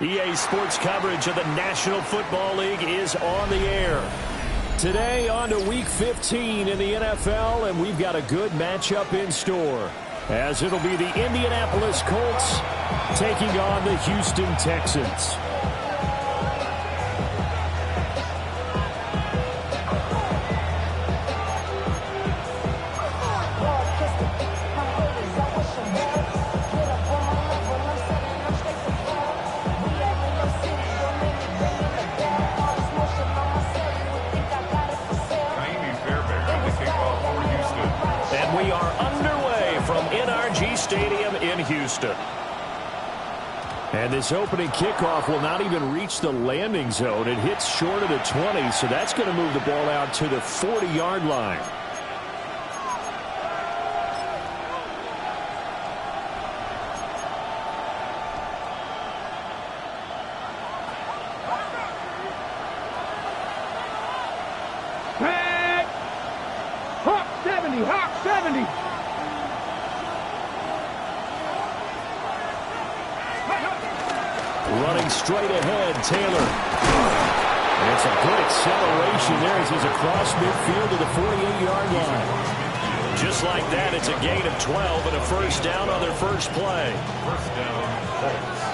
EA Sports coverage of the National Football League is on the air. Today on to Week 15 in the NFL, and we've got a good matchup in store, as it'll be the Indianapolis Colts taking on the Houston Texans. Stadium in Houston. And this opening kickoff will not even reach the landing zone. It hits short of the 20, so that's going to move the ball out to the 40-yard line. Hawk 70, Hawk 70. Running straight ahead, Taylor. And it's a good acceleration there as he's across midfield to the 48-yard line. Just like that, it's a gain of 12 and a first down on their first play. First down, Colts.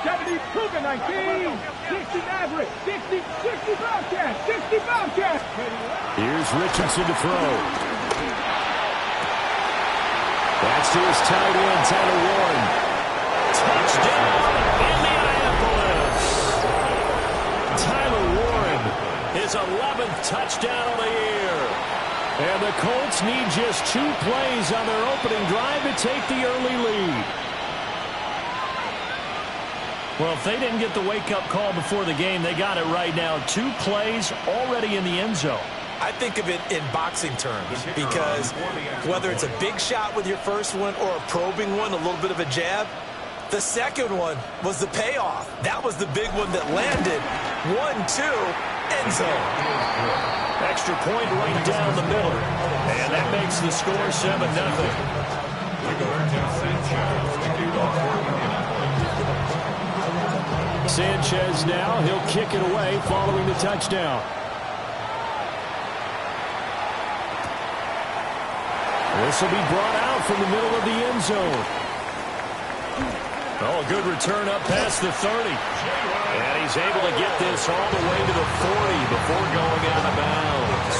70, Cougar 19, 60 Maverick, 60 Bobcat, 60 Bobcat. Here's Richardson to throw. That's to his tight end, Tyler Warren. Touchdown, Indianapolis. Tyler Warren, his 11th touchdown of the year. And the Colts need just 2 plays on their opening drive to take the early lead. Well, if they didn't get the wake-up call before the game, they got it right now. 2 plays already in the end zone. I think of it in boxing terms, because whether it's a big shot with your first one or a probing one, a little bit of a jab, the second one was the payoff. That was the big one that landed. 1-2, end zone. Extra point right down the middle. And that makes the score 7-0. Sanchez now, he'll kick it away following the touchdown. This will be brought out from the middle of the end zone. Oh, a good return up past the 30. And he's able to get this all the way to the 40 before going out of bounds.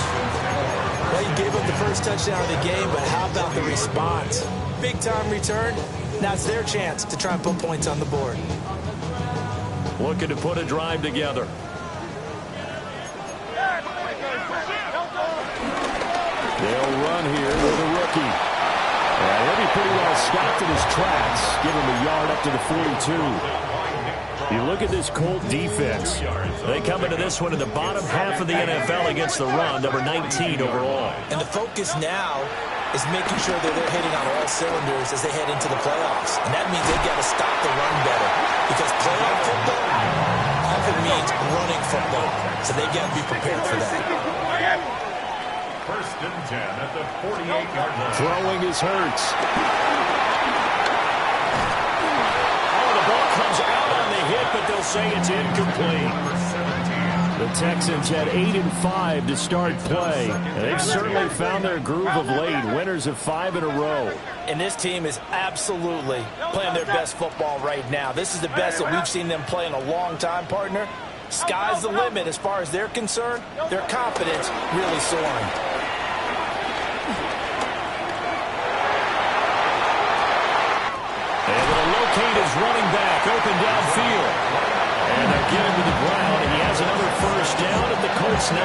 Well, you gave up the first touchdown of the game, but how about the response? Big-time return. Now it's their chance to try and put points on the board. Looking to put a drive together. They'll run here with a rookie. He'll be pretty well stopped in his tracks. Give him a yard up to the 42. You look at this Colt defense. They come into this one in the bottom half of the NFL against the run, number 19 overall. And the focus now is making sure that they're hitting on all cylinders as they head into the playoffs. And that means they've got to stop the run better, because playoff football often means running football. So they've got to be prepared for that. First and 10 at the 48-yard line. Throwing is Hurts. Oh, the ball comes out on the hit, but they'll say it's incomplete. The Texans had 8-5 to start play. And they've certainly found their groove of late. Winners of 5 in a row. And this team is absolutely playing their best football right now. This is the best that we've seen them play in a long time, partner. Sky's the limit as far as they're concerned. Their confidence really soaring. Able to locate his running back open downfield. And they'll get him to the ground, and he has another first down at the Colts 19.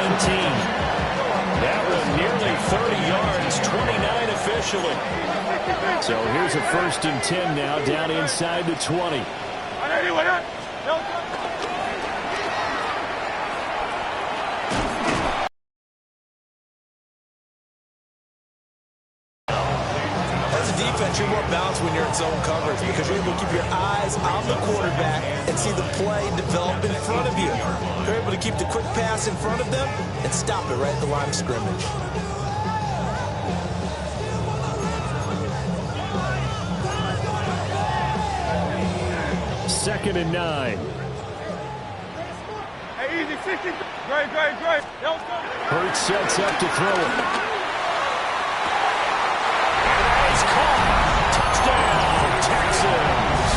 That one nearly 30 yards, 29 officially. So here's a first and 10 now down inside the 20. You're more balanced when you're in zone coverage, because you're able to keep your eyes on the quarterback and see the play develop in front of you. You're able to keep the quick pass in front of them and stop it right at the line of scrimmage. 2nd and 9. Hey, easy, 60. Great. Hurts sets up to throw it. It's caught. Touchdown, Texans.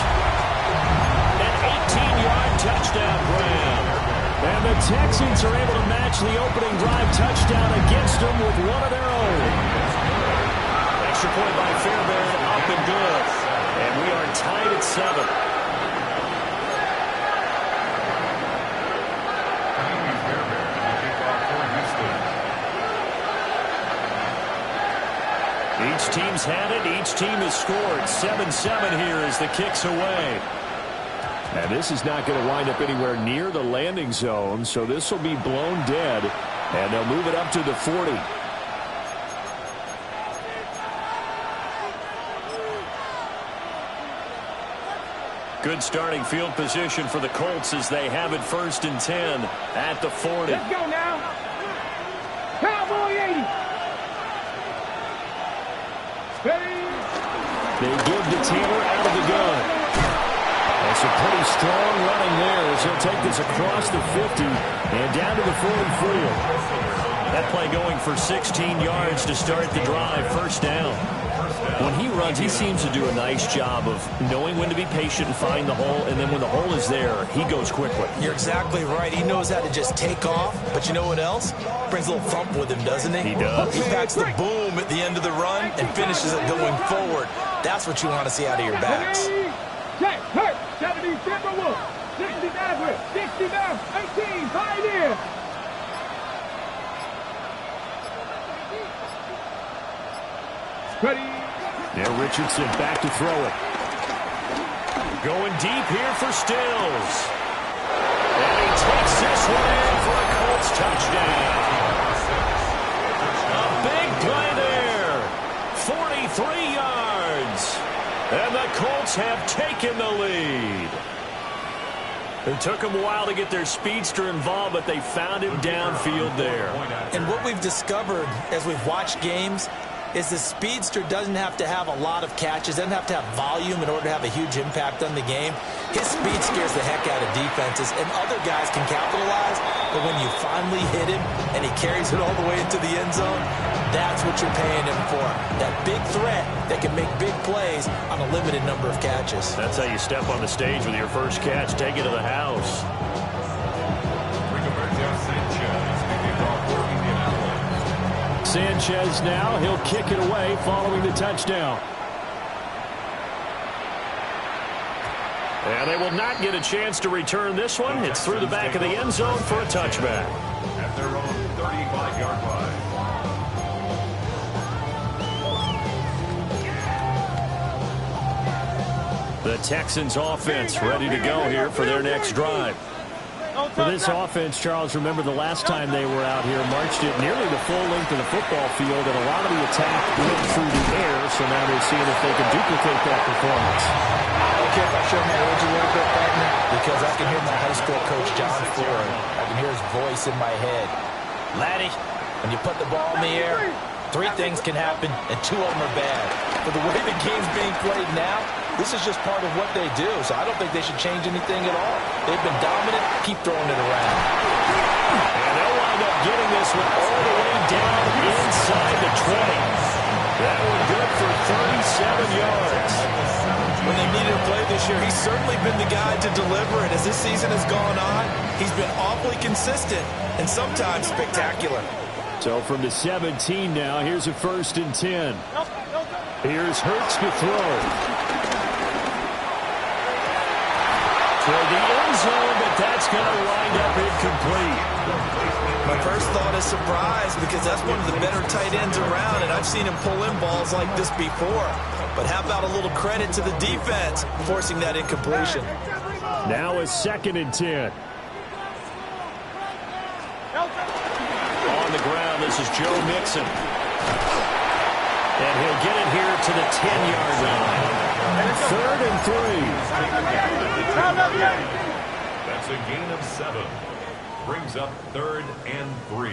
An 18-yard touchdown grab. And the Texans are able to match the opening drive touchdown against them with one of their own. Extra point by Fairbairn, up and good. And we are tied at 7. Each team's had it. Each team has scored. 7-7 here as the kick's away. And this is not going to wind up anywhere near the landing zone, so this will be blown dead, and they'll move it up to the 40. Good starting field position for the Colts as they have it 1st and 10 at the 40. Let's go now. Cowboy 80. Steady. They give to Taylor out of the gun. That's a pretty strong running there as he'll take this across the 50 and down to the 44. That play going for 16 yards to start the drive. 1st down. When he runs, he seems to do a nice job of knowing when to be patient and find the hole, and then when the hole is there, he goes quickly. You're exactly right. He knows how to just take off, but you know what else? Brings a little thump with him, doesn't he? He does. He packs the boom at the end of the run and finishes it going forward. That's what you want to see out of your backs. Check, hurt. 70 Timberwolves. 60 Maverick. 60 Maverick. 18 Pioneer. Ready. Now Richardson back to throw it. Going deep here for Stills. And he takes this one in for a Colts touchdown. A big play there. 43 yards. And the Colts have taken the lead. It took them a while to get their speedster involved, but they found him downfield there. And what we've discovered as we've watched games is the speedster doesn't have to have a lot of catches, doesn't have to have volume in order to have a huge impact on the game. His speed scares the heck out of defenses, and other guys can capitalize, but when you finally hit him and he carries it all the way into the end zone, that's what you're paying him for. That big threat that can make big plays on a limited number of catches. That's how you step on the stage with your first catch. Take it to the house. Sanchez now, he'll kick it away following the touchdown. And they will not get a chance to return this one. It's through the back of the end zone for a touchback. At their own 35-yard line. The Texans offense ready to go here for their next drive. For this offense, Charles, remember the last time they were out here, marched it nearly the full length of the football field, and a lot of the attack went through the air, so now they're seeing if they can duplicate that performance. I don't care if I show my age a little bit, partner, because I can hear my high school coach, John Ford. I can hear his voice in my head. Laddie, when you put the ball in the air, 3 things can happen, and 2 of them are bad. But the way the game's being played now, this is just part of what they do, so I don't think they should change anything at all. They've been dominant. Keep throwing it around. And they'll wind up getting this one all the way down inside the 20. That one good for 37 yards. When they needed a play this year, he's certainly been the guy to deliver, and as this season has gone on, he's been awfully consistent and sometimes spectacular. So from the 17 now, here's a 1st and 10. Here's Hurts to throw. Toward the end zone, but that's going to wind up incomplete. My first thought is surprise because that's one of the better tight ends around, and I've seen him pull in balls like this before. But how about a little credit to the defense forcing that incompletion? Now a 2nd and 10. On the ground, this is Joe Mixon. And he'll get it here to the 10-yard line. 3rd and 3. That's a gain of 7. Brings up 3rd and 3.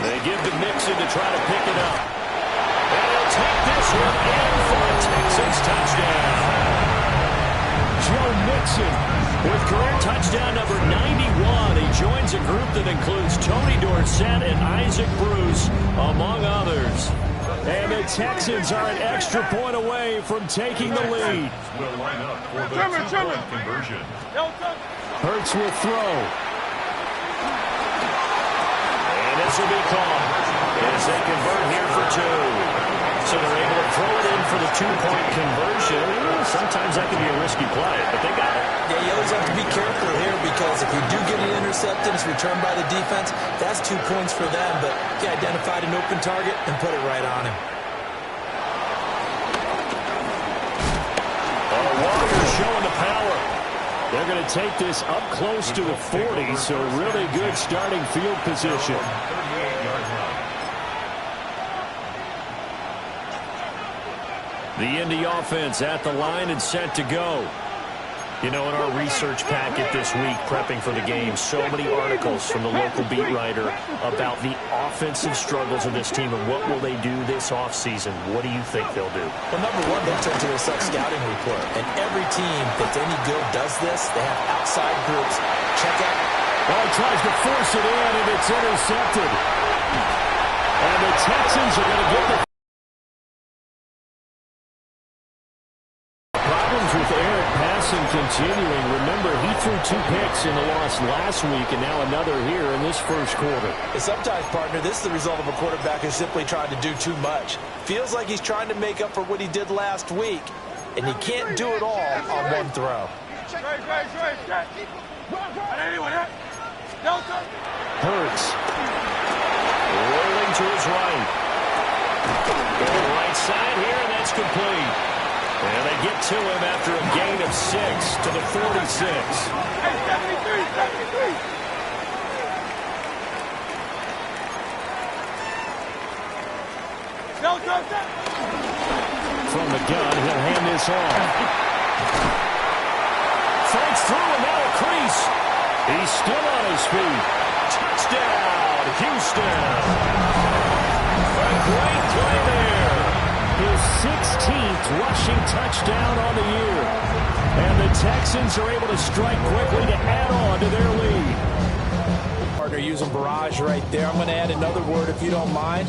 They give to Mixon to try to pick it up. And he'll take this one in for a Texans touchdown. Joe Mixon with career touchdown number 91. He joins a group that includes Tony Dorsett and Isaac Bruce, among others. And the Texans are an extra point away from taking the lead. Will line up for the two-point conversion. Hurts will throw. And this will be called as they convert here for two. So they're able to throw it in for the two-point conversion. Sometimes that can be a risky play, but they got it. Yeah, you always have to be careful here because if we do get an interception, it's returned by the defense. That's 2 points for them, but he identified an open target and put it right on him. Warriors showing the power. They're going to take this up close to the 40, so really good starting field position. 38-yard line. The Indy offense at the line and set to go. You know, in our research packet this week, prepping for the game, so many articles from the local beat writer about the offensive struggles of this team and what will they do this offseason. What do you think they'll do? Well, number one, they'll turn to their self-scouting report. And every team that's any good does this. They have outside groups. Check out. Well, he tries to force it in, and it's intercepted. And the Texans are going to get the with Eric passing continuing. Remember, he threw 2 picks in the loss last week and now another here in this first quarter. And sometimes, partner, this is the result of a quarterback who's simply trying to do too much. Feels like he's trying to make up for what he did last week, and he can't do it all on one throw. Hurts. Rolling to his right. Go to the right side here, and that's complete. And they get to him after a gain of 6 to the 46. From the gun, he'll hand this off. Fights through and now a crease. He's still on his feet. Touchdown, Houston. A great play there. His 16th rushing touchdown on the year. And the Texans are able to strike quickly to add on to their lead. Partner using barrage right there. I'm going to add another word if you don't mind.